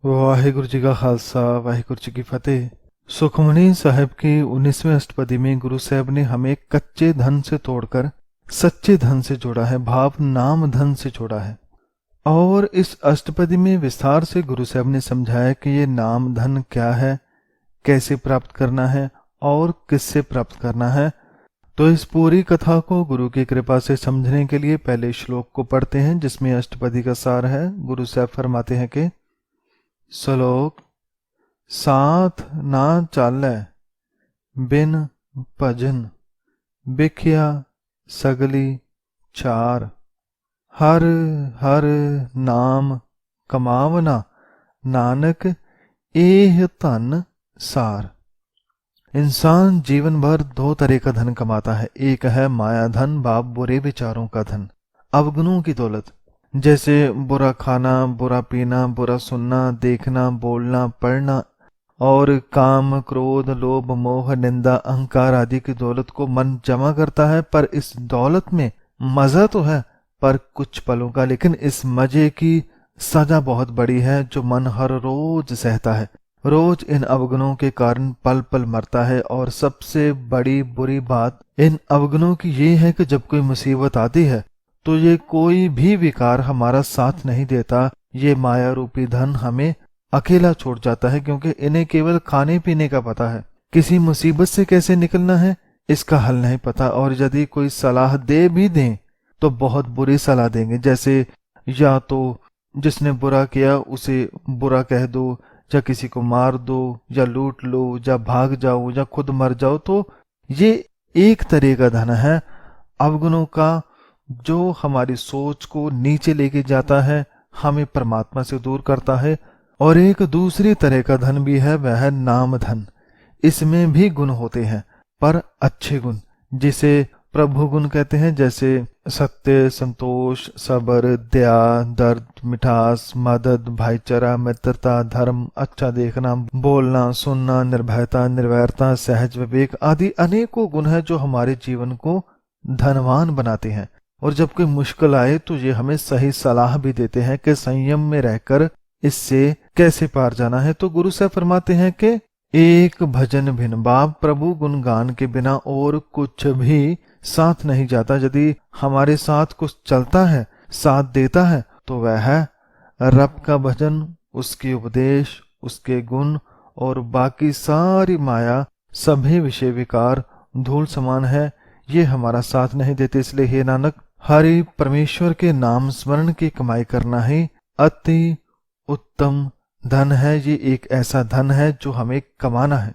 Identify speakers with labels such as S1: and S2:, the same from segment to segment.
S1: वाहिगुरु जी का खालसा वाहिगुरु जी की फतेह। सुखमणी साहिब की 19वीं अष्टपदी में गुरु साहब ने हमें कच्चे धन से तोड़कर सच्चे धन से जोड़ा है, भाव नाम धन से जोड़ा है। और इस अष्टपदी में विस्तार से गुरु साहब ने समझाया कि ये नाम धन क्या है, कैसे प्राप्त करना है और किससे प्राप्त करना है। तो इस पूरी कथा को गुरु की कृपा से समझने के लिए पहले श्लोक को पढ़ते हैं जिसमें अष्टपदी का सार है। गुरु साहब फरमाते हैं कि श्लोक साथ ना चालै बिन भजन बिख्या सगली चार हर हर नाम कमावना नानक एह धन सार। इंसान जीवन भर दो तरह का धन कमाता है। एक है माया धन, भाव बुरे विचारों का धन, अवगुणों की दौलत, जैसे बुरा खाना, बुरा पीना, बुरा सुनना, देखना, बोलना, पढ़ना और काम, क्रोध, लोभ, मोह, निंदा, अहंकार आदि की दौलत को मन जमा करता है। पर इस दौलत में मजा तो है पर कुछ पलों का, लेकिन इस मजे की सजा बहुत बड़ी है जो मन हर रोज सहता है। रोज इन अवगुणों के कारण पल पल मरता है। और सबसे बड़ी बुरी बात इन अवगुणों की ये है कि जब कोई मुसीबत आती है तो ये कोई भी विकार हमारा साथ नहीं देता। ये माया रूपी धन हमें अकेला छोड़ जाता है, क्योंकि इन्हें केवल खाने पीने का पता है, किसी मुसीबत से कैसे निकलना है इसका हल नहीं पता। और यदि कोई सलाह दे भी दें तो बहुत बुरी सलाह देंगे, जैसे या तो जिसने बुरा किया उसे बुरा कह दो, या किसी को मार दो, या लूट लो, या भाग जाओ, या खुद मर जाओ। तो ये एक तरह का धन है अवगुणों का, जो हमारी सोच को नीचे लेके जाता है, हमें परमात्मा से दूर करता है। और एक दूसरी तरह का धन भी है, वह है नाम धन। इसमें भी गुण होते हैं पर अच्छे गुण, जिसे प्रभु गुण कहते हैं, जैसे सत्य, संतोष, सब्र, दया, दर्द, मिठास, मदद, भाईचारा, मित्रता, धर्म, अच्छा देखना, बोलना, सुनना, निर्भयता, निर्वैरता, सहज विवेक आदि अनेकों गुण हैं जो हमारे जीवन को धनवान बनाते हैं। और जब कोई मुश्किल आए तो ये हमें सही सलाह भी देते हैं कि संयम में रहकर इससे कैसे पार जाना है। तो गुरु साहब फरमाते हैं कि एक भजन भिन्न, बाप प्रभु गुणगान के बिना और कुछ भी साथ नहीं जाता। यदि हमारे साथ कुछ चलता है, साथ देता है, तो वह है रब का भजन, उसके उपदेश, उसके गुण, और बाकी सारी माया, सभी विषय विकार धूल समान है, ये हमारा साथ नहीं देते। इसलिए हे नानक, हरि परमेश्वर के नाम स्मरण की कमाई करना ही अति उत्तम धन है। ये एक ऐसा धन है जो हमें कमाना है।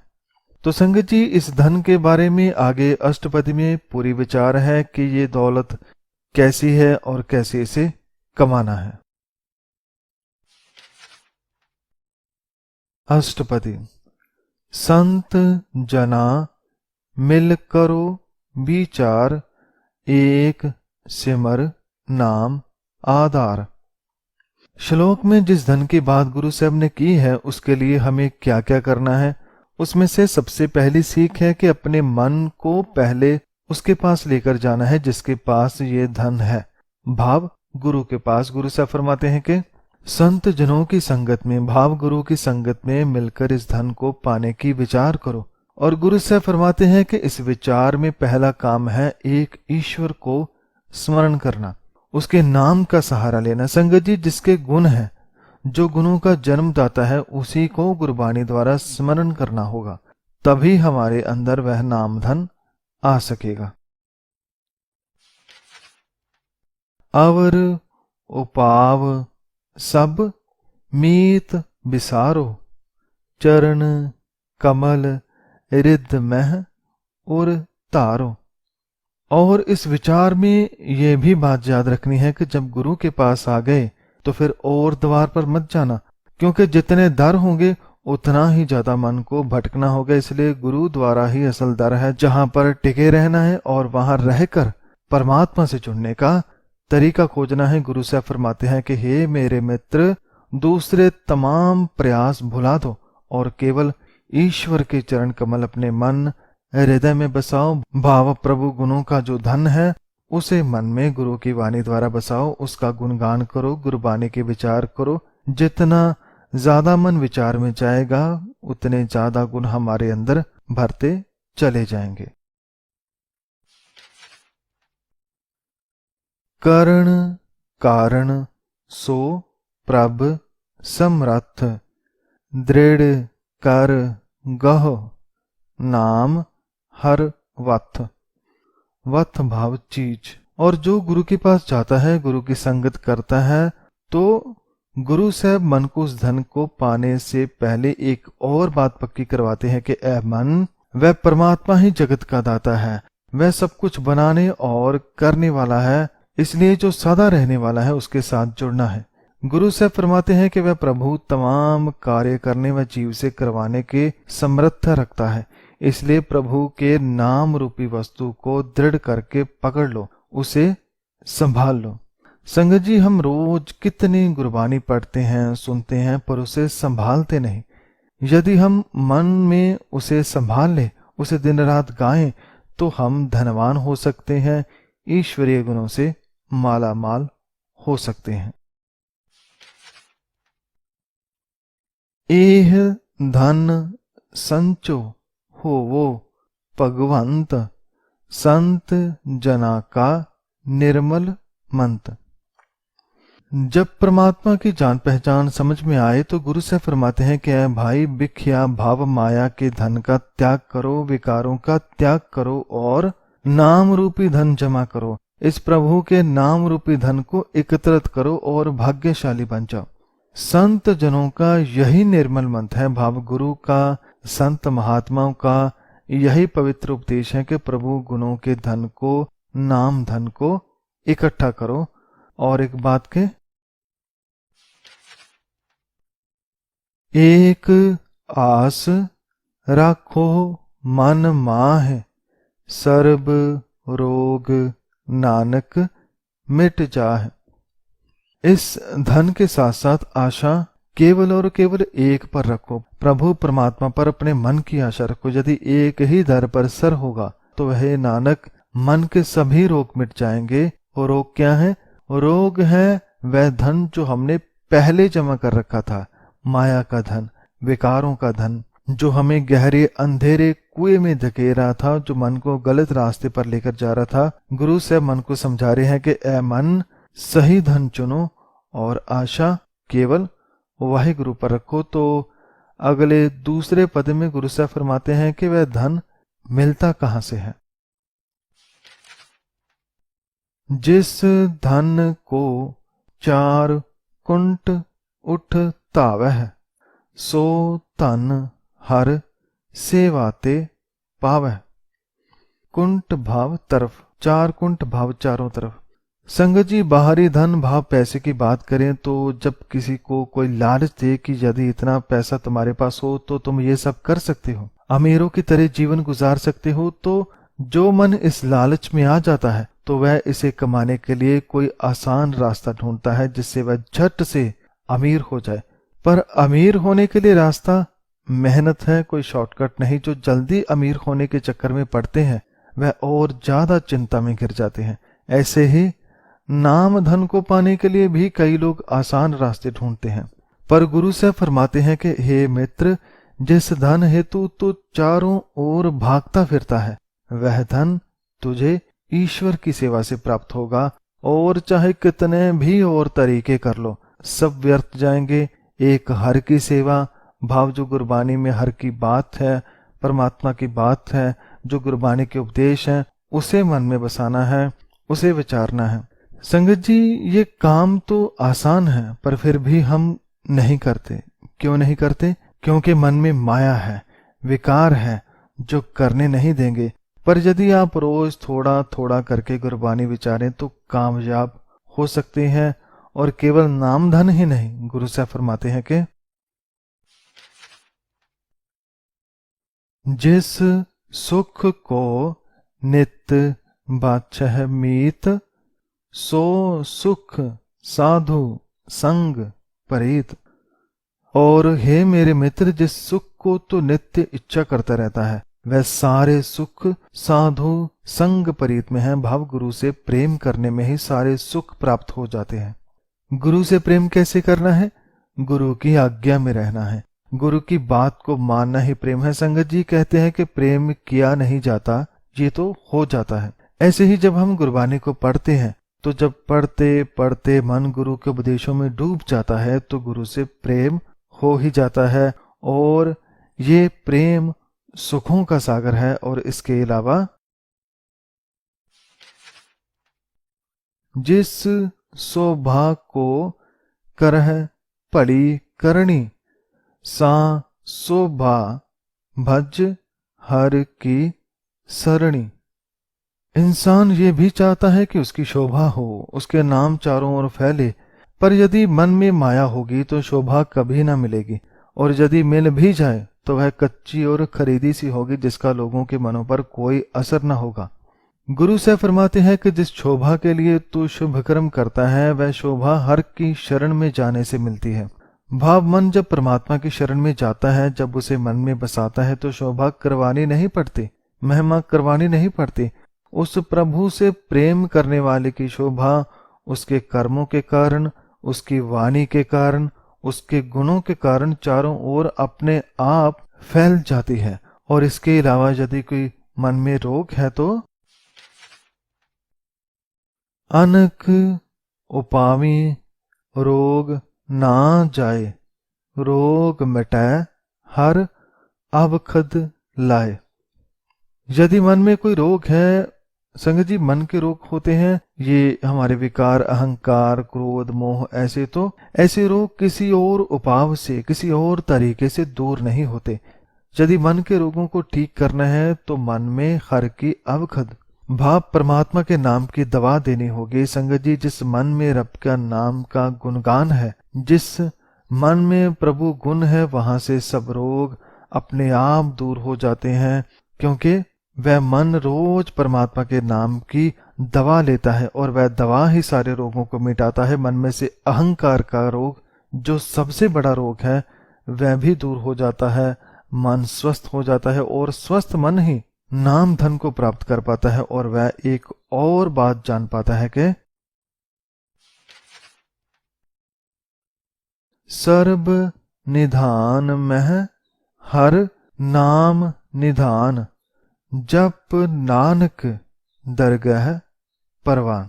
S1: तो संगत जी, इस धन के बारे में आगे अष्टपदी में पूरी विचार है कि ये दौलत कैसी है और कैसे इसे कमाना है। अष्टपदी। संत जना मिल करो विचार, एक सिमर नाम आधार। श्लोक में जिस धन की बात गुरु साहब ने की है उसके लिए हमें क्या क्या करना है, उसमें से सबसे पहली सीख है कि अपने मन को पहले उसके पास लेकर जाना है जिसके पास ये धन है, भाव गुरु के पास। गुरु साहब फरमाते हैं कि संत जनों की संगत में, भाव गुरु की संगत में मिलकर इस धन को पाने की विचार करो। और गुरु साहब फरमाते हैं कि इस विचार में पहला काम है एक ईश्वर को स्मरण करना, उसके नाम का सहारा लेना। संगत जी, जिसके गुण है, जो गुणों का जन्मदाता है, उसी को गुरबाणी द्वारा स्मरण करना होगा, तभी हमारे अंदर वह नाम धन आ सकेगा। अवर उपाव सब मीत बिसारो, चरण कमल रिद्ध मह और तारो। और इस विचार में यह भी बात याद रखनी है कि जब गुरु के पास आ गए तो फिर और द्वार पर मत जाना, क्योंकि जितने दर होंगे उतना ही ज्यादा मन को भटकना होगा। इसलिए गुरु द्वारा ही असल दर है, जहां पर टिके रहना है और वहां रहकर परमात्मा से जुड़ने का तरीका खोजना है। गुरु साहब फरमाते हैं कि हे मेरे मित्र, दूसरे तमाम प्रयास भुला दो और केवल ईश्वर के चरण कमल अपने मन हृदय में बसाओ। भाव प्रभु गुणों का जो धन है उसे मन में गुरु की वाणी द्वारा बसाओ, उसका गुणगान करो, गुरबाणी के विचार करो। जितना ज्यादा मन विचार में जाएगा, उतने ज्यादा गुण हमारे अंदर भरते चले जाएंगे। कर्ण कारण सो प्रभ समरथ, दृढ़ कर गह नाम हर वथ। वथ भाव चीज। और जो गुरु के पास जाता है, गुरु की संगत करता है, तो गुरु साहब मन को उस धन को पाने से पहले एक और बात पक्की करवाते हैं कि ए मन, वह परमात्मा ही जगत का दाता है, वह सब कुछ बनाने और करने वाला है, इसलिए जो सदा रहने वाला है उसके साथ जुड़ना है। गुरु साहब फरमाते हैं कि वह प्रभु तमाम कार्य करने व जीव से करवाने के समर्थ रखता है, इसलिए प्रभु के नाम रूपी वस्तु को दृढ़ करके पकड़ लो, उसे संभाल लो। संगत जी, हम रोज कितनी गुरबानी पढ़ते हैं, सुनते हैं, पर उसे संभालते नहीं। यदि हम मन में उसे संभाल ले, उसे दिन रात गाएं, तो हम धनवान हो सकते हैं, ईश्वरीय गुणों से माला माल हो सकते हैं। एह धन संचो होवो भगवंत, संत जना का निर्मल मंत। जब परमात्मा की जान पहचान समझ में आए तो गुरु से फरमाते हैं कि ऐ भाई, भिख्या भाव माया के धन का त्याग करो, विकारों का त्याग करो और नाम रूपी धन जमा करो। इस प्रभु के नाम रूपी धन को एकत्रित करो और भाग्यशाली बन जाओ। संत जनों का यही निर्मल मंत्र है, भाव गुरु का, संत महात्माओं का यही पवित्र उपदेश है कि प्रभु गुणों के धन को, नाम धन को इकट्ठा करो। और एक बात के, एक आस राखो मन माह, सर्ब रोग नानक मिट जाह। इस धन के साथ साथ आशा केवल और केवल एक पर रखो, प्रभु परमात्मा पर अपने मन की आशा रखो। यदि एक ही दर पर सर होगा तो वह नानक मन के सभी रोग मिट जाएंगे। और रोग क्या है? रोग है वह धन जो हमने पहले जमा कर रखा था, माया का धन, विकारों का धन, जो हमें गहरे अंधेरे कुएं में धकेल था, जो मन को गलत रास्ते पर लेकर जा रहा था। गुरु साहब मन को समझा रहे हैं कि ऐ मन, सही धन चुनो और आशा केवल वाहिगुरु पर रखो। तो अगले दूसरे पद में गुरु साहब फरमाते हैं कि वह धन मिलता कहां से है। जिस धन को चार कुंट उठ तावह, सो धन हर सेवाते पावह। कुंट भाव तरफ, चार कुंट भाव चारों तरफ। संगत जी, बाहरी धन भाव पैसे की बात करें तो जब किसी को कोई लालच दे कि यदि इतना पैसा तुम्हारे पास हो तो तुम ये सब कर सकते हो, अमीरों की तरह जीवन गुजार सकते हो, तो जो मन इस लालच में आ जाता है तो वह इसे कमाने के लिए कोई आसान रास्ता ढूंढता है जिससे वह झट से अमीर हो जाए। पर अमीर होने के लिए रास्ता मेहनत है, कोई शॉर्टकट नहीं। जो जल्दी अमीर होने के चक्कर में पड़ते हैं वह और ज्यादा चिंता में गिर जाते हैं। ऐसे ही नाम धन को पाने के लिए भी कई लोग आसान रास्ते ढूंढते हैं। पर गुरु से फरमाते हैं कि हे मित्र, जिस धन हेतु तू चारों ओर भागता फिरता है वह धन तुझे ईश्वर की सेवा से प्राप्त होगा, और चाहे कितने भी और तरीके कर लो सब व्यर्थ जाएंगे। एक हर की सेवा भाव, जो गुरबानी में हर की बात है, परमात्मा की बात है, जो गुरबानी के उपदेश हैं, उसे मन में बसाना है, उसे विचारना है। संगत जी, ये काम तो आसान है पर फिर भी हम नहीं करते। क्यों नहीं करते? क्योंकि मन में माया है, विकार है जो करने नहीं देंगे। पर यदि आप रोज थोड़ा थोड़ा करके गुरबानी विचारें तो कामयाब हो सकते हैं। और केवल नाम धन ही नहीं, गुरु साहब फरमाते हैं कि जिस सुख को नित बाछह मीत, सो सुख साधु संग परीत। और हे मेरे मित्र, जिस सुख को तो नित्य इच्छा करता रहता है वह सारे सुख साधु संग परीत में है। भाव गुरु से प्रेम करने में ही सारे सुख प्राप्त हो जाते हैं। गुरु से प्रेम कैसे करना है? गुरु की आज्ञा में रहना है, गुरु की बात को मानना ही प्रेम है। संगत जी कहते हैं कि प्रेम किया नहीं जाता, ये तो हो जाता है। ऐसे ही जब हम गुरबानी को पढ़ते हैं तो जब पढ़ते पढ़ते मन गुरु के उपदेशों में डूब जाता है तो गुरु से प्रेम हो ही जाता है। और ये प्रेम सुखों का सागर है। और इसके अलावा जिस सौभाग्य को करह पड़ी करनी, सा शोभा भज हर की सरणी। इंसान ये भी चाहता है कि उसकी शोभा हो, उसके नाम चारों ओर फैले, पर यदि मन में माया होगी तो शोभा कभी ना मिलेगी, और यदि मिल भी जाए तो वह कच्ची और खरीदी सी होगी, जिसका लोगों के मनों पर कोई असर न होगा। गुरु से फरमाते हैं कि जिस शोभा के लिए तू शुभ कर्म करता है वह शोभा हर की शरण में जाने से मिलती है। भाव मन जब परमात्मा की शरण में जाता है, जब उसे मन में बसाता है तो शोभा करवानी नहीं पड़ती, महिमा करवानी नहीं पड़ती। उस प्रभु से प्रेम करने वाले की शोभा उसके कर्मों के कारण, उसकी वाणी के कारण, उसके गुणों के कारण चारों ओर अपने आप फैल जाती है। और इसके अलावा यदि कोई मन में रोग है तो अनक उपावी रोग ना जाए, रोग मिटाए हर अवखद लाए। यदि मन में कोई रोग है, संगत जी मन के रोग होते हैं, ये हमारे विकार, अहंकार, क्रोध, मोह, ऐसे रोग किसी और उपाव से, किसी और तरीके से दूर नहीं होते। यदि मन के रोगों को ठीक करना है तो मन में हर की अवखद भाव परमात्मा के नाम की दवा देनी होगी। संगत जी जिस मन में रब का नाम का गुणगान है, जिस मन में प्रभु गुण है, वहां से सब रोग अपने आप दूर हो जाते हैं, क्योंकि वह मन रोज परमात्मा के नाम की दवा लेता है और वह दवा ही सारे रोगों को मिटाता है। मन में से अहंकार का रोग, जो सबसे बड़ा रोग है, वह भी दूर हो जाता है, मन स्वस्थ हो जाता है और स्वस्थ मन ही नाम धन को प्राप्त कर पाता है। और वह एक और बात जान पाता है कि सर्ब निधान मह हर नाम निधान, जप नानक दरगह परवान।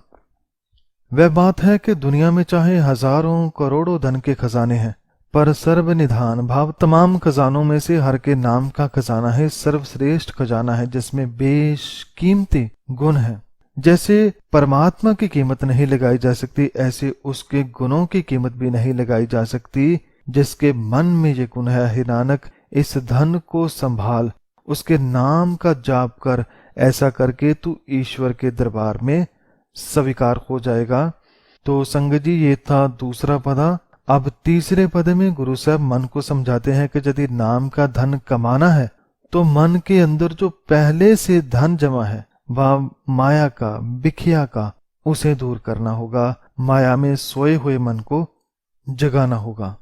S1: वह बात है कि दुनिया में चाहे हजारों करोड़ों धन के खजाने हैं, पर सर्व निधान भाव तमाम खजानों में से हर के नाम का खजाना है, सर्वश्रेष्ठ खजाना है, जिसमें बेशकीमती गुण है। जैसे परमात्मा की कीमत नहीं लगाई जा सकती, ऐसे उसके गुणों की कीमत भी नहीं लगाई जा सकती। जिसके मन में ये गुण है, हे नानक इस धन को संभाल, उसके नाम का जाप कर, ऐसा करके तू ईश्वर के दरबार में स्वीकार हो जाएगा। तो संगत जी ये था दूसरा पदा। अब तीसरे पद में गुरु साहब मन को समझाते हैं कि यदि नाम का धन कमाना है तो मन के अंदर जो पहले से धन जमा है, वह माया का, बिखिया का, उसे दूर करना होगा। माया में सोए हुए मन को जगाना होगा।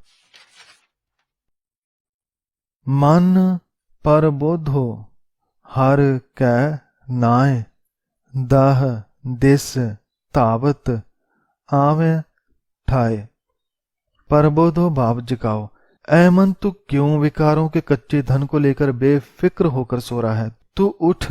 S1: मन पर बोधो हर कै नाय, दाह दिस तावत आवे ठाए। परबोधो भाव जगाओ। ऐ मन तू क्यों विकारों के कच्चे धन को लेकर बेफिक्र होकर सो रहा है? तू उठ,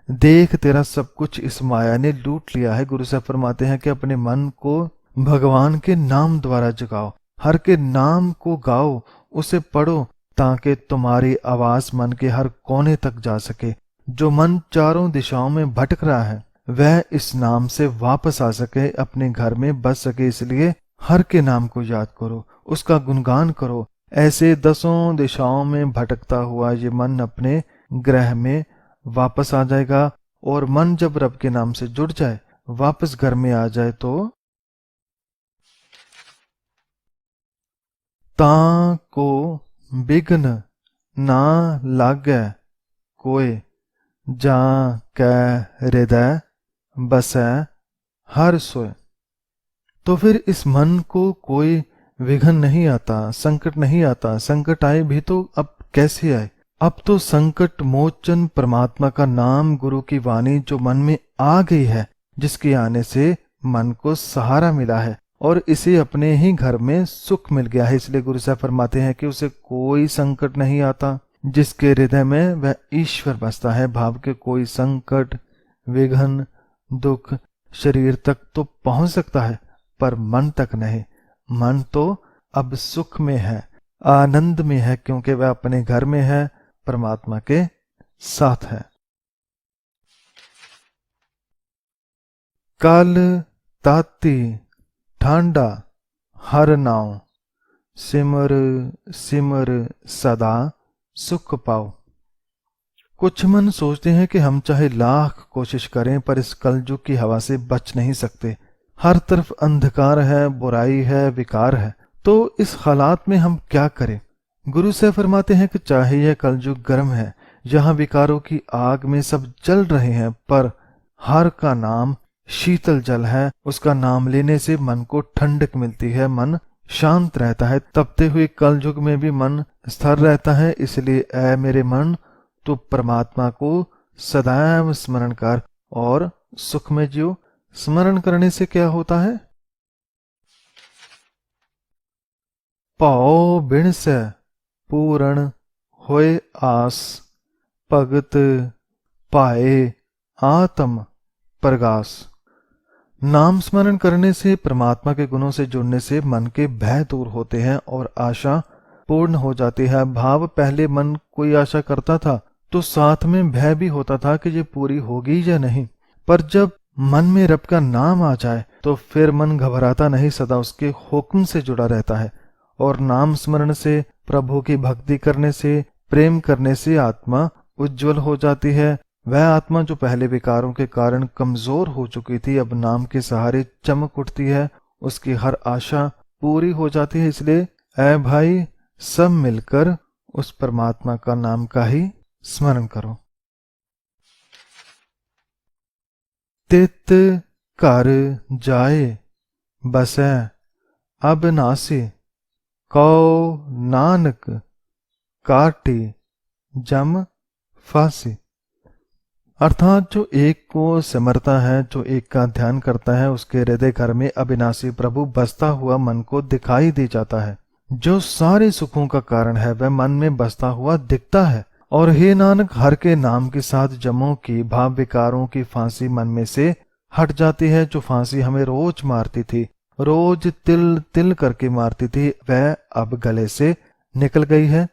S1: देख तेरा सब कुछ इस माया ने लूट लिया है। गुरु साहब फरमाते हैं कि अपने मन को भगवान के नाम द्वारा जगाओ, हर के नाम को गाओ, उसे पढ़ो, ताकि तुम्हारी आवाज मन के हर कोने तक जा सके। जो मन चारों दिशाओं में भटक रहा है वह इस नाम से वापस आ सके, अपने घर में बस सके। इसलिए हर के नाम को याद करो, उसका गुणगान करो। ऐसे दसों दिशाओं में भटकता हुआ ये मन अपने ग्रह में वापस आ जाएगा। और मन जब रब के नाम से जुड़ जाए, वापस घर में आ जाए, तो ता को बिघ्न ना लागै कोय, जा कै हृदय बसै हर सोय। तो फिर इस मन को कोई विघ्न नहीं आता, संकट नहीं आता। संकट आए भी तो अब कैसे आए? अब तो संकट मोचन परमात्मा का नाम, गुरु की वाणी जो मन में आ गई है, जिसके आने से मन को सहारा मिला है, और इसे अपने ही घर में सुख मिल गया है। इसलिए गुरु साहब फरमाते हैं कि उसे कोई संकट नहीं आता। जिसके हृदय में वह ईश्वर बसता है, भाव के कोई संकट, विघ्न, दुख शरीर तक तो पहुंच सकता है पर मन तक नहीं। मन तो अब सुख में है, आनंद में है, क्योंकि वह अपने घर में है, परमात्मा के साथ है। काल ताती ठांडा हर नाव, सिमर सिमर सदा सुख पाओ। कुछ मन सोचते हैं कि हम चाहे लाख कोशिश करें पर इस कलयुग की हवा से बच नहीं सकते। हर तरफ अंधकार है, बुराई है, विकार है। तो इस हालात में हम क्या करें? गुरु से फरमाते हैं कि चाहे यह कलयुग गर्म है, यहाँ विकारों की आग में सब जल रहे हैं, पर हर का नाम शीतल जल है। उसका नाम लेने से मन को ठंडक मिलती है, मन शांत रहता है। तपते हुए कलयुग में भी मन स्थिर रहता है। इसलिए ऐ मेरे मन, तो परमात्मा को सदैव स्मरण कर और सुख में जियो। स्मरण करने से क्या होता है? पाओ बिन से पूर्ण होए आस, भगत पाए आत्म प्रगास। नाम स्मरण करने से, परमात्मा के गुणों से जुड़ने से मन के भय दूर होते हैं और आशा पूर्ण हो जाती है। भाव पहले मन कोई आशा करता था तो साथ में भय भी होता था कि ये पूरी होगी या नहीं, पर जब मन में रब का नाम आ जाए तो फिर मन घबराता नहीं, सदा उसके हुक्म से जुड़ा रहता है। और नाम स्मरण से, प्रभु की भक्ति करने से, प्रेम करने से आत्मा उज्जवल हो जाती है। वह आत्मा जो पहले विकारों के कारण कमजोर हो चुकी थी, अब नाम के सहारे चमक उठती है, उसकी हर आशा पूरी हो जाती है। इसलिए ऐ भाई, सब मिलकर उस परमात्मा का नाम का ही स्मरण करो। तित घर जाए बसै अब नासे, कौ नानक काटे जम फांसी। अर्थात जो एक को सिमरता है, जो एक का ध्यान करता है, उसके हृदय घर में अविनाशी प्रभु बसता हुआ मन को दिखाई दे जाता है। जो सारे सुखों का कारण है वह मन में बसता हुआ दिखता है। और हे नानक, हर के नाम के साथ जमों की, भाव विकारों की फांसी मन में से हट जाती है। जो फांसी हमें रोज मारती थी, रोज तिल तिल करके मारती थी, वह अब गले से निकल गई है।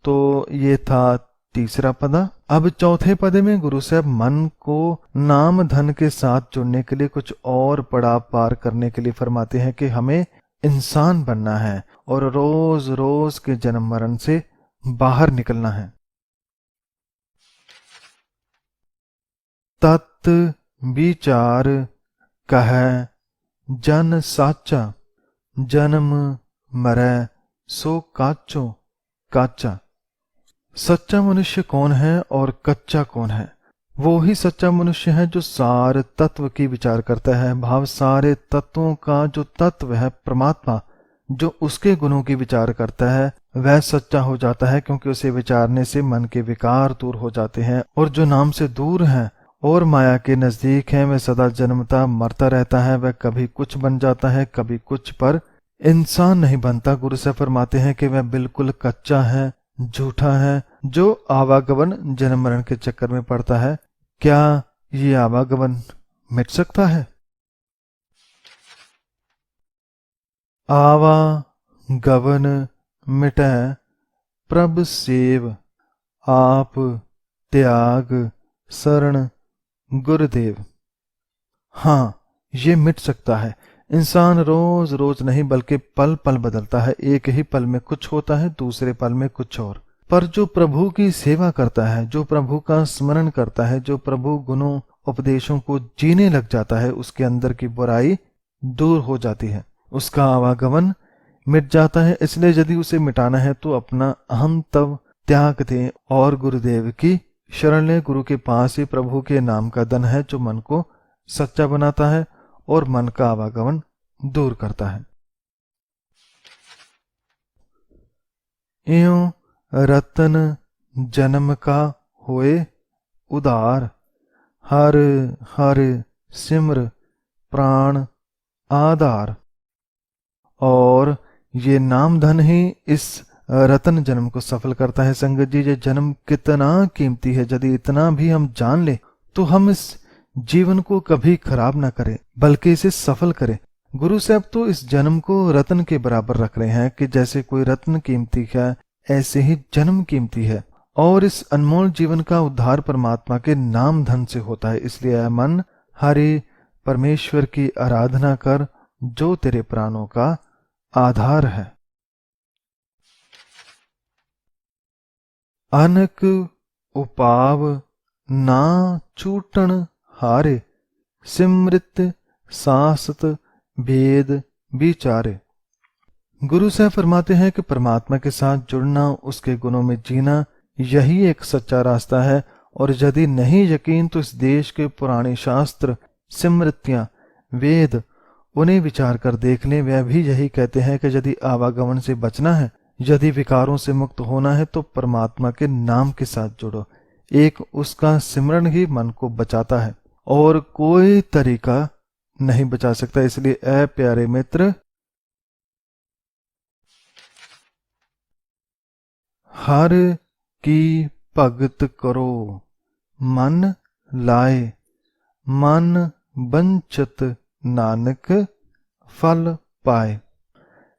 S1: तो ये था तीसरा पदा। अब चौथे पदे में गुरु साहब मन को नाम धन के साथ जुड़ने के लिए, कुछ और पड़ाव पार करने के लिए फरमाते हैं कि हमें इंसान बनना है और रोज रोज के जन्म मरण से बाहर निकलना है। तत् विचार कह जन साचा, जन्म मरै सो काचो काचा। सच्चा मनुष्य कौन है और कच्चा कौन है? वो ही सच्चा मनुष्य है जो सारे तत्व की विचार करता है। भाव सारे तत्वों का जो तत्व है परमात्मा, जो उसके गुणों की विचार करता है, वह सच्चा हो जाता है, क्योंकि उसे विचारने से मन के विकार दूर हो जाते हैं। और जो नाम से दूर है और माया के नजदीक है, वह सदा जन्मता मरता रहता है। वह कभी कुछ बन जाता है, कभी कुछ, पर इंसान नहीं बनता। गुरु से फरमाते हैं कि वह बिल्कुल कच्चा है, झूठा है, जो आवागमन जन्म मरण के चक्कर में पड़ता है। क्या ये आवागमन मिट सकता है? आवागमन मिटै प्रभ सेव, आप त्याग शरण गुरुदेव। हाँ, ये मिट सकता है। इंसान रोज रोज नहीं बल्कि पल पल बदलता है। एक ही पल में कुछ होता है, दूसरे पल में कुछ और। पर जो प्रभु की सेवा करता है, जो प्रभु का स्मरण करता है, जो प्रभु गुणों उपदेशों को जीने लग जाता है, उसके अंदर की बुराई दूर हो जाती है, उसका आवागमन मिट जाता है। इसलिए यदि उसे मिटाना है तो अपना अहम तव त्याग दें और गुरुदेव की शरण लें। गुरु के पास ही प्रभु के नाम का धन है, जो मन को सच्चा बनाता है और मन का आवागमन दूर करता है। इयों रतन जन्म का होए उदार, हर हर सिमर प्राण आधार। और ये नाम धन ही इस रतन जन्म को सफल करता है। संगत जी, ये जन्म कितना कीमती है, यदि इतना भी हम जान ले तो हम इस जीवन को कभी खराब ना करें बल्कि इसे सफल करें। गुरु साहब तो इस जन्म को रत्न के बराबर रख रहे हैं कि जैसे कोई रत्न कीमती है ऐसे ही जन्म कीमती है, और इस अनमोल जीवन का उद्धार परमात्मा के नाम धन से होता है। इसलिए ऐ मन, हरि परमेश्वर की आराधना कर जो तेरे प्राणों का आधार है। अनक उपाव ना छूटन हारे, सिमृत सासत भेद विचारे। गुरु साहब फरमाते हैं कि परमात्मा के साथ जुड़ना, उसके गुणों में जीना, यही एक सच्चा रास्ता है। और यदि नहीं यकीन तो इस देश के पुराने शास्त्र, स्मृतियां, वेद, उन्हें विचार कर देख लें। वह भी यही कहते हैं कि यदि आवागमन से बचना है, यदि विकारों से मुक्त होना है तो परमात्मा के नाम के साथ जुड़ो। एक उसका सिमरन ही मन को बचाता है और कोई तरीका नहीं बचा सकता। इसलिए ऐ प्यारे मित्र, हर की भगत करो, मन लाए, मन बंचत नानक फल पाए।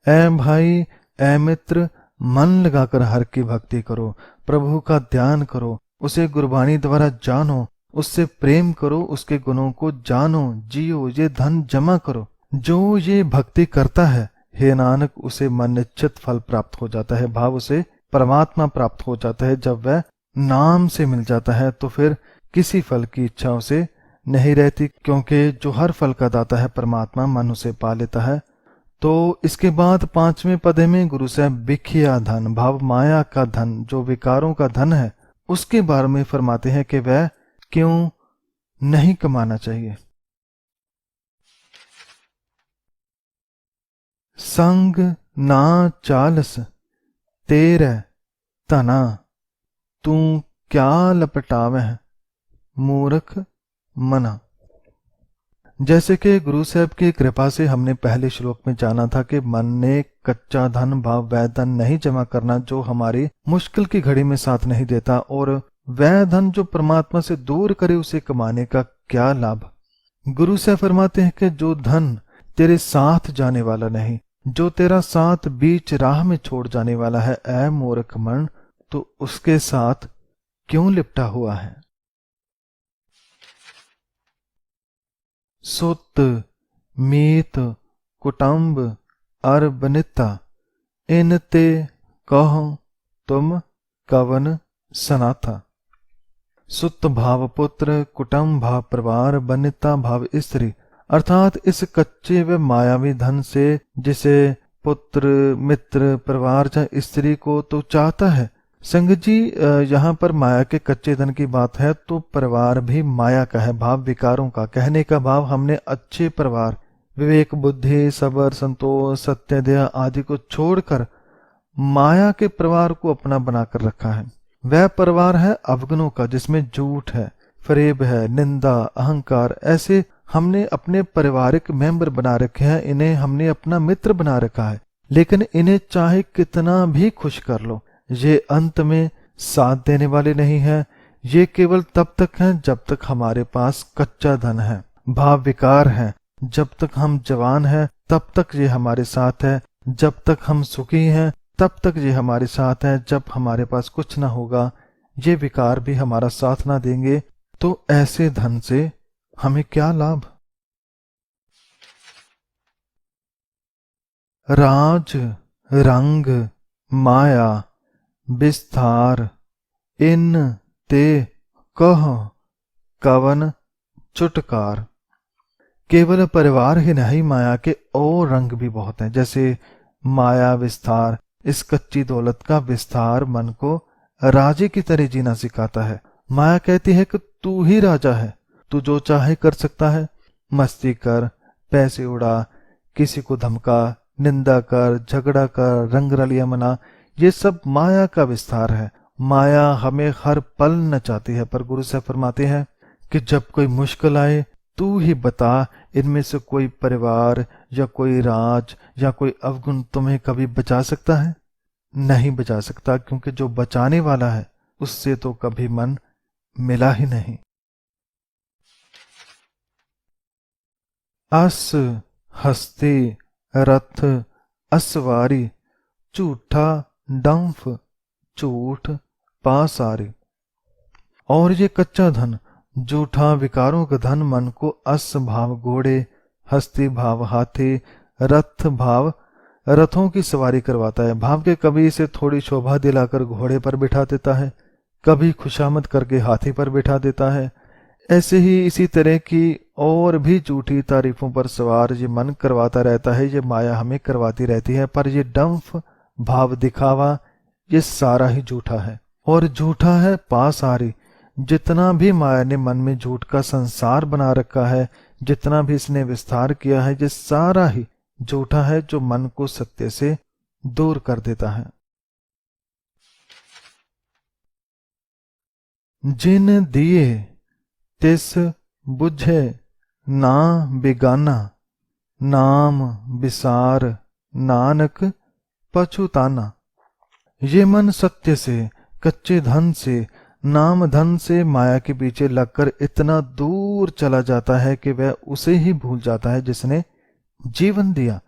S1: ऐ भाई, ऐ मित्र, मन लगाकर हर की भक्ति करो, प्रभु का ध्यान करो, उसे गुरबाणी द्वारा जानो, उससे प्रेम करो, उसके गुणों को जानो, जियो, ये धन जमा करो। जो ये भक्ति करता है, हे नानक, उसे मन निश्चित फल प्राप्त हो जाता है, भाव उसे परमात्मा प्राप्त हो जाता है। जब वह नाम से मिल जाता है तो फिर किसी फल की इच्छा उसे नहीं रहती, क्योंकि जो हर फल का दाता है परमात्मा, मन उसे पा लेता है। तो इसके बाद 5वें पदे में गुरु साहब बिखिया धन, भाव माया का धन, जो विकारों का धन है, उसके बारे में फरमाते हैं कि वह क्यों नहीं कमाना चाहिए। संग ना चालस तेरे तना, तू क्या लपटावह मूर्ख मना। जैसे कि गुरु साहब की कृपा से हमने पहले श्लोक में जाना था कि मन ने कच्चा धन, भाव वह धन नहीं जमा करना जो हमारी मुश्किल की घड़ी में साथ नहीं देता, और वह धन जो परमात्मा से दूर करे उसे कमाने का क्या लाभ। गुरु साहब फरमाते हैं कि जो धन तेरे साथ जाने वाला नहीं, जो तेरा साथ बीच राह में छोड़ जाने वाला है, ऐ मूर्ख मन, तो उसके साथ क्यों लिपटा हुआ है। सुत मीत कुटुंब अर बनिता, इन ते कहो तुम कवन सनाथा। सुत भाव पुत्र, कुटुंब भाव परिवार, बनिता भाव स्त्री, अर्थात इस कच्चे व मायावी धन से जिसे पुत्र, मित्र, परिवार या स्त्री को तो चाहता है। संगत जी, यहाँ पर माया के कच्चे धन की बात है तो परिवार भी माया का है, भाव विकारों का। कहने का भाव, हमने अच्छे परिवार, विवेक, बुद्धि, सबर, संतोष, सत्य, दया आदि को छोड़कर माया के परिवार को अपना बनाकर रखा है। वह परिवार है अवगुणों का, जिसमें झूठ है, फरेब है, निंदा, अहंकार, ऐसे हमने अपने पारिवारिक मेंबर बना रखे हैं। इन्हें हमने अपना मित्र बना रखा है, लेकिन इन्हें चाहे कितना भी खुश कर लो, ये अंत में साथ देने वाले नहीं हैं। ये केवल तब तक हैं जब तक हमारे पास कच्चा धन है, भाव विकार है। जब तक हम जवान हैं तब तक ये हमारे साथ है, जब तक हम सुखी हैं तब तक ये हमारे साथ है। जब हमारे पास कुछ ना होगा, ये विकार भी हमारा साथ ना देंगे, तो ऐसे धन से हमें क्या लाभ। राज रंग माया विस्तार, इन ते कह कवन चुटकार। केवल परिवार ही नहीं, माया के और रंग भी बहुत हैं, जैसे माया विस्तार। इस कच्ची दौलत का विस्तार मन को राजे की तरह जीना सिखाता है। माया कहती है कि तू ही राजा है, तू जो चाहे कर सकता है, मस्ती कर, पैसे उड़ा, किसी को धमका, निंदा कर, झगड़ा कर, रंग रलियां मना। ये सब माया का विस्तार है। माया हमें हर पल नचाती है, पर गुरु साहब फरमाते हैं कि जब कोई मुश्किल आए तू ही बता, इनमें से कोई परिवार या कोई राज या कोई अवगुण तुम्हें कभी बचा सकता है? नहीं बचा सकता, क्योंकि जो बचाने वाला है उससे तो कभी मन मिला ही नहीं। अस हस्ती रथ असवारी, झूठा डंफ झूठ पासारी। और ये कच्चा धन, झूठा विकारों का धन मन को अस भाव घोड़े, हस्ती भाव हाथी, रथ भाव रथों की सवारी करवाता है। भाव के कभी इसे थोड़ी शोभा दिलाकर घोड़े पर बिठा देता है, कभी खुशामद करके हाथी पर बिठा देता है। ऐसे ही इसी तरह की और भी झूठी तारीफों पर सवार ये मन करवाता रहता है, ये माया हमें करवाती रहती है। पर ये डंफ भाव दिखावा ये सारा ही झूठा है, और झूठा है पासारी। जितना भी माया ने मन में झूठ का संसार बना रखा है, जितना भी इसने विस्तार किया है, ये सारा ही झूठा है, जो मन को सत्य से दूर कर देता है। जिन दिए तिस बुझे ना बेगाना, नाम बिसार नानक पछुताना। ये मन सत्य से, कच्चे धन से, नाम धन से माया के पीछे लगकर इतना दूर चला जाता है कि वह उसे ही भूल जाता है जिसने जीवन दिया,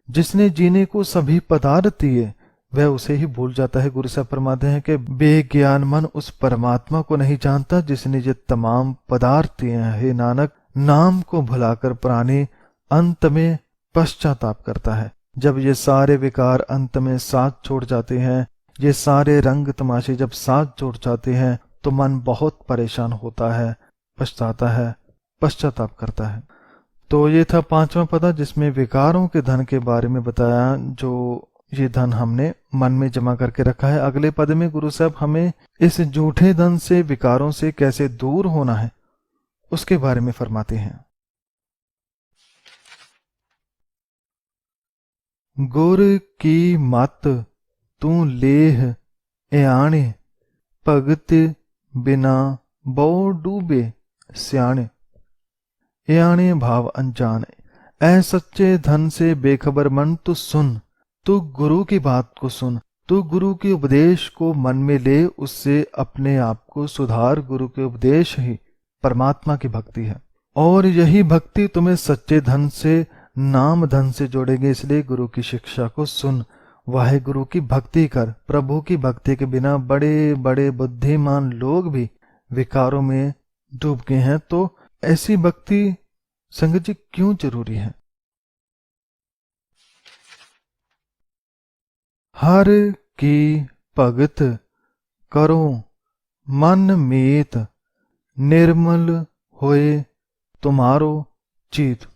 S1: जिसने जीने को सभी पदार्थ दिए, वह उसे ही भूल जाता है। गुरु साहब फरमाते हैं कि बेज्ञान मन उस परमात्मा को नहीं जानता जिसने ये तमाम पदार्थ दिए हैं। हे नानक, नाम को भुलाकर प्राणी अंत में पश्चाताप करता है। जब ये सारे विकार अंत में साथ छोड़ जाते हैं, ये सारे रंग तमाशे जब साथ छोड़ जाते हैं, तो मन बहुत परेशान होता है, पछताता है, पश्चाताप करता है। तो ये था 5वां पद, जिसमें विकारों के धन के बारे में बताया, जो ये धन हमने मन में जमा करके रखा है। अगले पद में गुरु साहब हमें इस झूठे धन से, विकारों से कैसे दूर होना है उसके बारे में फरमाते हैं। गुर की मत तू लेह एआणे, भगत बिना बो डूबे स्याणे। एआणे भाव अनजान, ऐ सच्चे धन से बेखबर मन तू सुन, तू गुरु की बात को सुन, तू गुरु के उपदेश को मन में ले, उससे अपने आप को सुधार। गुरु के उपदेश ही परमात्मा की भक्ति है, और यही भक्ति तुम्हें सच्चे धन से, नाम धन से जोड़ेंगे। इसलिए गुरु की शिक्षा को सुन, वाहे गुरु की भक्ति कर। प्रभु की भक्ति के बिना बड़े बड़े बुद्धिमान लोग भी विकारों में डूब गए हैं। तो ऐसी भक्ति संगत जी क्यों जरूरी है? हर की भगत करो मन मीत, निर्मल होए तुम्हारो चित।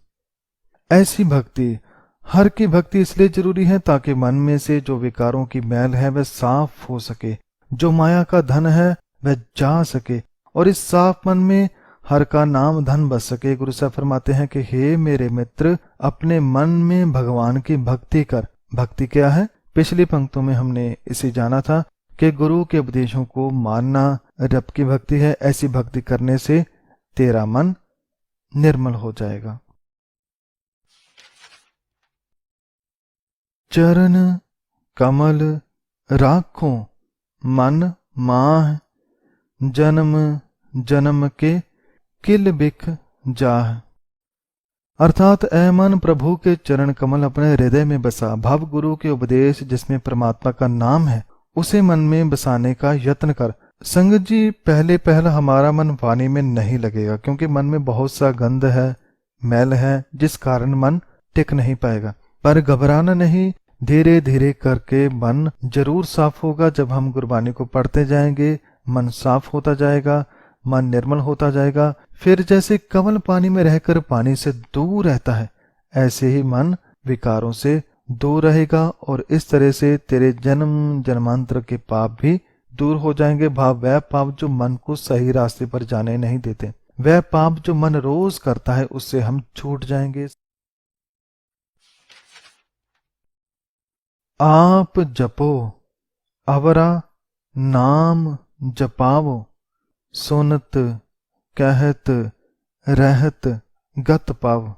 S1: ऐसी भक्ति, हर की भक्ति इसलिए जरूरी है ताकि मन में से जो विकारों की मैल है वह साफ हो सके, जो माया का धन है वह जा सके, और इस साफ मन में हर का नाम धन बस सके। गुरु साहब फरमाते हैं कि हे मेरे मित्र, अपने मन में भगवान की भक्ति कर। भक्ति क्या है? पिछली पंक्तों में हमने इसे जाना था कि गुरु के उपदेशों को मानना रब की भक्ति है। ऐसी भक्ति करने से तेरा मन निर्मल हो जाएगा। चरण कमल राखो मन माह, जन्म जन्म के किल बिख जाह। अर्थात ऐ मन, प्रभु के चरण कमल अपने हृदय में बसा। भव गुरु के उपदेश जिसमें परमात्मा का नाम है उसे मन में बसाने का यत्न कर। संगत जी, पहले पहला हमारा मन वाणी में नहीं लगेगा, क्योंकि मन में बहुत सा गंध है, मैल है, जिस कारण मन टिक नहीं पाएगा। पर घबराना नहीं, धीरे धीरे करके मन जरूर साफ होगा। जब हम गुरबानी को पढ़ते जाएंगे मन साफ होता जाएगा, मन निर्मल होता जाएगा। फिर जैसे कमल पानी में रहकर पानी से दूर रहता है, ऐसे ही मन विकारों से दूर रहेगा, और इस तरह से तेरे जन्म जन्मांतर के पाप भी दूर हो जाएंगे। वह पाप जो मन को सही रास्ते पर जाने नहीं देते, वह पाप जो मन रोज करता है, उससे हम छूट जाएंगे। आप जपो अवरा नाम जपावो, सुनत कहत रहत गत पाव।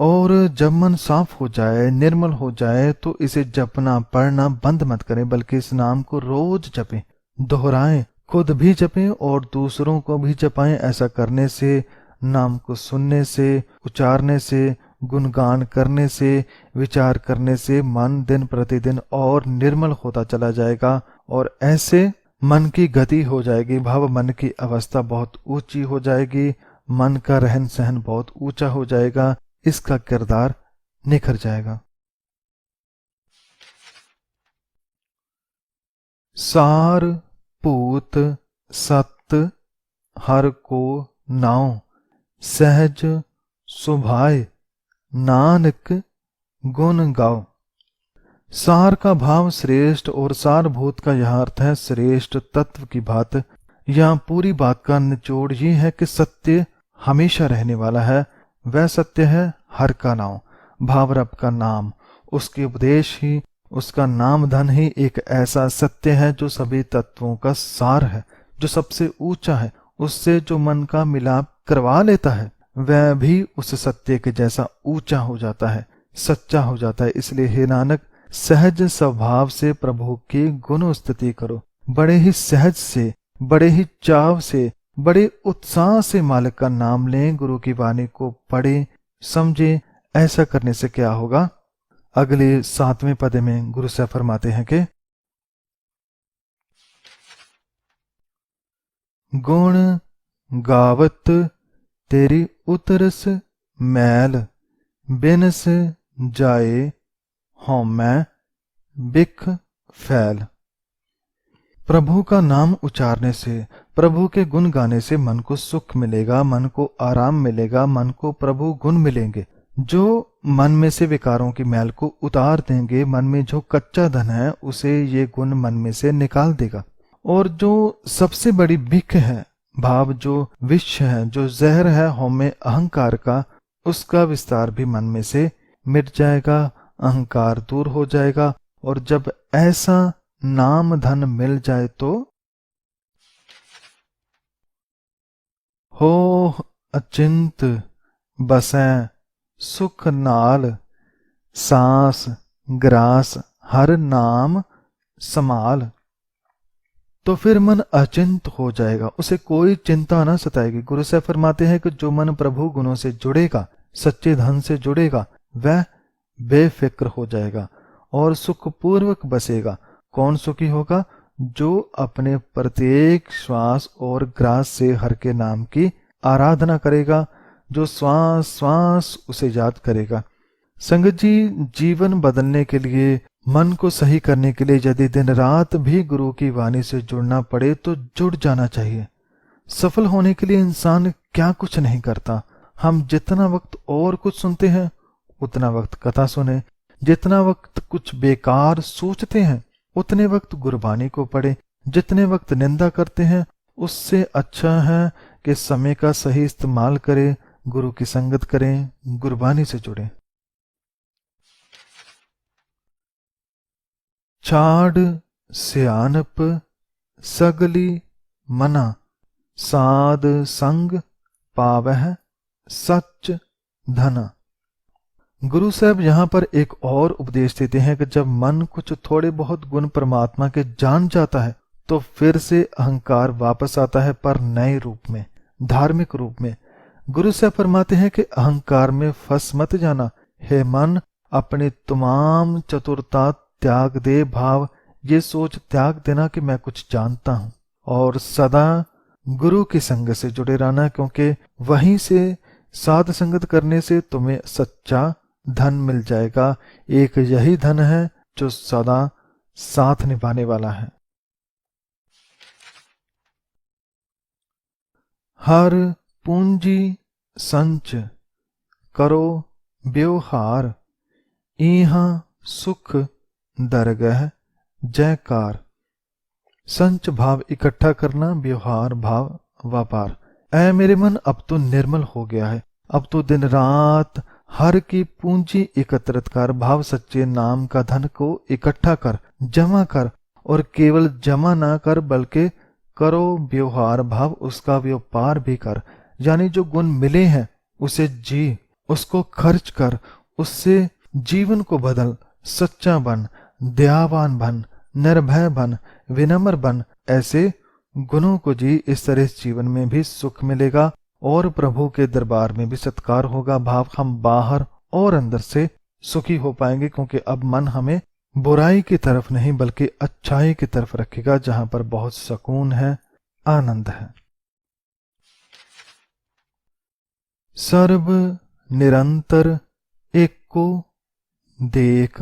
S1: और जब मन साफ हो जाए, निर्मल हो जाए, तो इसे जपना पढ़ना बंद मत करें, बल्कि इस नाम को रोज जपें, दोहराएं, खुद भी जपें और दूसरों को भी जपाएं। ऐसा करने से, नाम को सुनने से, उच्चारने से, गुणगान करने से, विचार करने से मन दिन प्रतिदिन और निर्मल होता चला जाएगा, और ऐसे मन की गति हो जाएगी, भाव मन की अवस्था बहुत ऊंची हो जाएगी, मन का रहन सहन बहुत ऊंचा हो जाएगा, इसका किरदार निखर जाएगा। सार पूत सत हर को नाव, सहज सुभाए नानक गुण गाओ। सार का भाव श्रेष्ठ और सारभूत का यह अर्थ है श्रेष्ठ तत्व की बात। यह पूरी बात का निचोड़ ये है कि सत्य हमेशा रहने वाला है। वह सत्य है हर का नाम, भाव रब का नाम, उसके उपदेश ही, उसका नाम धन ही एक ऐसा सत्य है जो सभी तत्वों का सार है, जो सबसे ऊंचा है। उससे जो मन का मिलाप करवा लेता है वह भी उस सत्य के जैसा ऊंचा हो जाता है, सच्चा हो जाता है। इसलिए हे नानक, सहज स्वभाव से प्रभु की गुण स्तुति करो, बड़े ही सहज से, बड़े ही चाव से, बड़े उत्साह से मालिक का नाम लें, गुरु की वाणी को पढ़े समझे। ऐसा करने से क्या होगा? अगले 7वें पद में गुरु साहब फरमाते हैं कि गुण गावत तेरी उतरस मैल, बिनस जाए हौमै बिख फैल। प्रभु का नाम उचारने से, प्रभु के गुण गाने से मन को सुख मिलेगा, मन को आराम मिलेगा, मन को प्रभु गुण मिलेंगे जो मन में से विकारों की मैल को उतार देंगे। मन में जो कच्चा धन है उसे ये गुण मन में से निकाल देगा। और जो सबसे बड़ी बिख है, भाव जो विष है, जो जहर है हौमे अहंकार का, उसका विस्तार भी मन में से मिट जाएगा, अहंकार दूर हो जाएगा। और जब ऐसा नाम धन मिल जाए तो हो अचिंत बसै सुख नाल, सांस ग्रास हर नाम समाल। तो फिर मन अचिंत हो जाएगा, उसे कोई चिंता ना सताएगी। गुरु साहब फरमाते हैं कि जो मन प्रभु गुणों से जुड़ेगा, सच्चे धन से जुड़ेगा, वह बेफिक्र हो जाएगा और सुखपूर्वक बसेगा। कौन सुखी होगा? जो अपने प्रत्येक श्वास और ग्रास से हर के नाम की आराधना करेगा, जो श्वास श्वास उसे याद करेगा। संगत जी, जीवन बदलने के लिए, मन को सही करने के लिए यदि दिन रात भी गुरु की वाणी से जुड़ना पड़े तो जुड़ जाना चाहिए। सफल होने के लिए इंसान क्या कुछ नहीं करता। हम जितना वक्त और कुछ सुनते हैं उतना वक्त कथा सुने, जितना वक्त कुछ बेकार सोचते हैं उतने वक्त गुरबानी को पढ़े, जितने वक्त निंदा करते हैं उससे अच्छा है कि समय का सही इस्तेमाल करें, गुरु की संगत करें, गुरबानी से जुड़ें। छाड़ सियानप सगली मना, साध संग पावह सच धना। गुरु साहब यहाँ पर एक और उपदेश देते हैं कि जब मन कुछ थोड़े बहुत गुण परमात्मा के जान जाता है तो फिर से अहंकार वापस आता है, पर नए रूप में, धार्मिक रूप में। गुरु साहब फरमाते हैं कि अहंकार में फंस मत जाना। हे मन, अपनी तमाम चतुरता त्याग दे, भाव ये सोच त्याग देना कि मैं कुछ जानता हूं, और सदा गुरु की संगत से जुड़े रहना, क्योंकि वहीं से साध संगत करने से तुम्हें सच्चा धन मिल जाएगा। एक यही धन है जो सदा साथ निभाने वाला है। हर पूंजी संच करो व्यवहार, इहा सुख दरगह जयकार। संच भाव इकट्ठा करना, व्यवहार भाव व्यापार। ऐ मेरे मन, अब तो निर्मल हो गया है, अब तो दिन रात हर की पूंजी एकत्रित कर, भाव सच्चे नाम का धन को इकट्ठा कर, जमा कर, और केवल जमा ना कर बल्कि करो व्यवहार, भाव उसका व्यापार भी कर। यानी जो गुण मिले हैं उसे जी, उसको खर्च कर, उससे जीवन को बदल, सच्चा बन, दयावान बन, निर्भय बन, विनम्र बन। ऐसे गुणों को जी, इस तरह इस जीवन में भी सुख मिलेगा और प्रभु के दरबार में भी सत्कार होगा। भाव हम बाहर और अंदर से सुखी हो पाएंगे, क्योंकि अब मन हमें बुराई की तरफ नहीं बल्कि अच्छाई की तरफ रखेगा, जहां पर बहुत सुकून है, आनंद है। सर्व निरंतर एक को देख,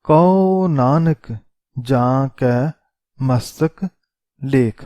S1: कौ नानक जाकै मस्तक लेख।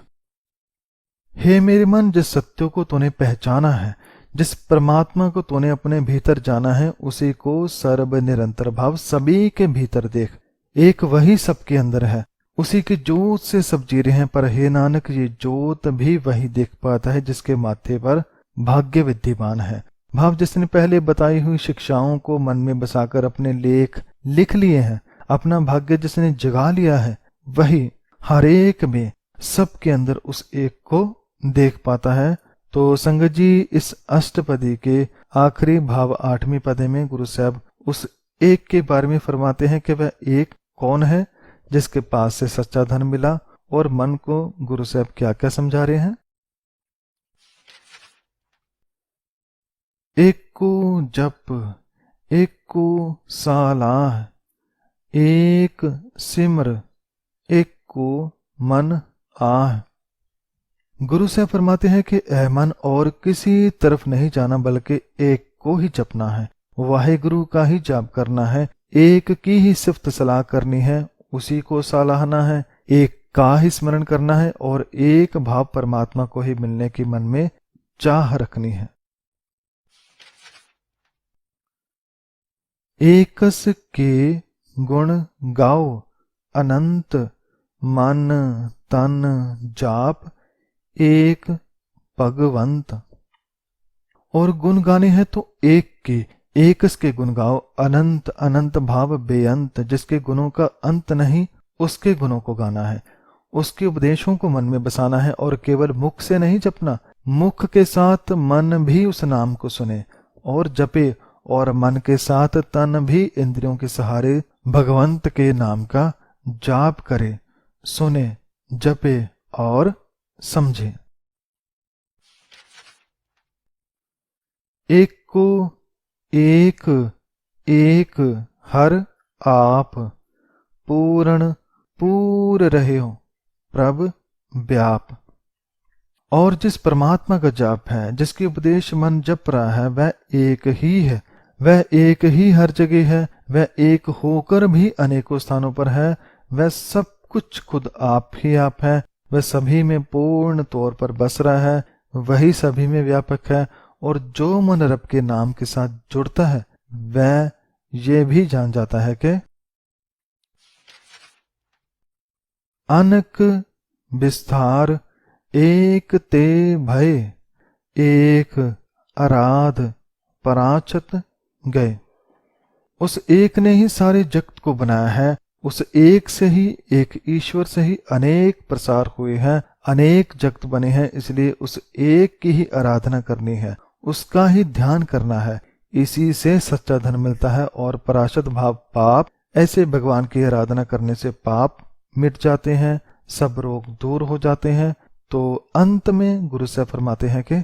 S1: हे मेरे मन, जिस सत्य को तूने पहचाना है, जिस परमात्मा को तूने अपने भीतर जाना है, उसी को सर्व निरंतर भाव सभी के भीतर देख। एक वही सबके अंदर है, उसी की जोत से सब जी रहे हैं। पर हे नानक, ये जोत भी वही देख पाता है जिसके माथे पर भाग्य विद्यमान है। भाव जिसने पहले बताई हुई शिक्षाओं को मन में बसाकर अपने लेख लिख लिए हैं, अपना भाग्य जिसने जगा लिया है, वही हर एक में, सबके अंदर उस एक को देख पाता है। तो संगत जी, इस अष्टपदी के आखिरी भाव 8वीं पदे में गुरु साहब उस एक के बारे में फरमाते हैं कि वह एक कौन है जिसके पास से सच्चा धन मिला। और मन को गुरु साहब क्या क्या समझा रहे हैं। एक को जप, एक को सालाह, एक सिमर, एक को मन आह। गुरु साहब फरमाते हैं कि ऐ मन, और किसी तरफ नहीं जाना बल्कि एक को ही जपना है, वाहिगुरु का ही जाप करना है, एक की ही सिफ्त सलाह करनी है, उसी को सलाहना है, एक का ही स्मरण करना है और एक भाव परमात्मा को ही मिलने की मन में चाह रखनी है। एकस के गुण गाओ, अनंत मन तन जाप, एक भगवंत। और गुण गाने हैं तो एक के, एकस के गुण गाओ, अनंत, अनंत भाव बेअंत, जिसके गुणों का अंत नहीं, उसके गुणों को गाना है, उसके उपदेशों को मन में बसाना है। और केवल मुख से नहीं जपना, मुख के साथ मन भी उस नाम को सुने और जपे, और मन के साथ तन भी इंद्रियों के सहारे भगवंत के नाम का जाप करे, सुने, जपे और समझे। एक को एक, एक हर आप, पूर्ण पूर रहे हो प्रभ व्याप। और जिस परमात्मा का जाप है, जिसके उपदेश मन जप रहा है, वह एक ही है, वह एक ही हर जगह है, वह एक होकर भी अनेकों स्थानों पर है, वह सब कुछ खुद आप ही आप है, वह सभी में पूर्ण तौर पर बस रहा है, वही सभी में व्यापक है। और जो मन रब के नाम के साथ जुड़ता है, वह ये भी जान जाता है कि अनक विस्तार एक ते भय, एक आराध पराचत गए। उस एक ने ही सारे जगत को बनाया है, उस एक से ही, एक ईश्वर से ही अनेक प्रसार हुए हैं, अनेक जगत बने हैं। इसलिए उस एक की ही आराधना करनी है, उसका ही ध्यान करना है, इसी से सच्चा धन मिलता है। और पराशत भाव पाप, ऐसे भगवान की आराधना करने से पाप मिट जाते हैं, सब रोग दूर हो जाते हैं। तो अंत में गुरु साहब फरमाते हैं कि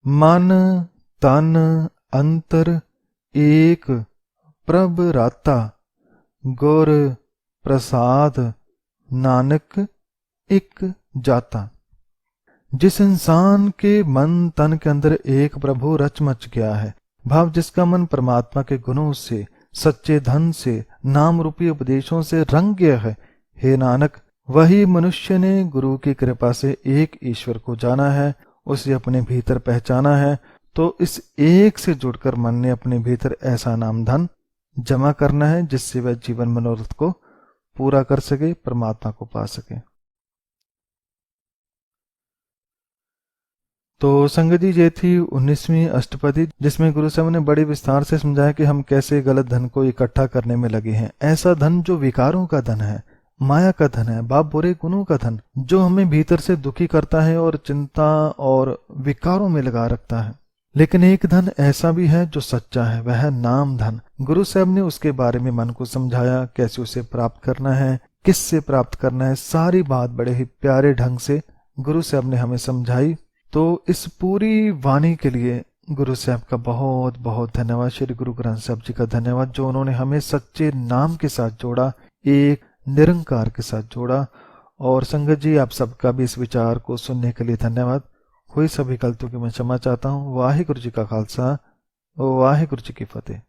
S1: मन तन अंतर एक प्रभ राता, गुर प्रसाद नानक एक जाता। जिस इंसान के मन तन के अंदर एक प्रभु रच मच गया है, भाव जिसका मन परमात्मा के गुणों से, सच्चे धन से, नाम रूपी उपदेशों से रंग गया है, हे नानक, वही मनुष्य ने गुरु की कृपा से एक ईश्वर को जाना है, उसे अपने भीतर पहचाना है। तो इस एक से जुड़कर मन ने अपने भीतर ऐसा नाम धन जमा करना है जिससे वह जीवन मनोरथ को पूरा कर सके, परमात्मा को पा सके। तो संगत जी, ये थी 19वीं अष्टपदी, जिसमें गुरु साहब ने बड़ी विस्तार से समझाया कि हम कैसे गलत धन को इकट्ठा करने में लगे हैं। ऐसा धन जो विकारों का धन है, माया का धन है, बाप बुरे गुणों का धन, जो हमें भीतर से दुखी करता है और चिंता और विकारों में लगा रखता है। लेकिन एक धन ऐसा भी है जो सच्चा है, वह है नाम धन। गुरु साहब ने उसके बारे में मन को समझाया, कैसे उसे प्राप्त करना है, किससे प्राप्त करना है, सारी बात बड़े ही प्यारे ढंग से गुरु साहब ने हमें समझाई। तो इस पूरी वाणी के लिए गुरु साहब का बहुत बहुत धन्यवाद। श्री गुरु ग्रंथ साहब जी का धन्यवाद, जो उन्होंने हमें सच्चे नाम के साथ जोड़ा, एक निरंकार के साथ जोड़ा। और संगत जी, आप सबका भी इस विचार को सुनने के लिए धन्यवाद। हुई सभी गलतियों की मैं क्षमा चाहता हूँ। वाहिगुरु जी का खालसा, वाहिगुरु जी की फतेह।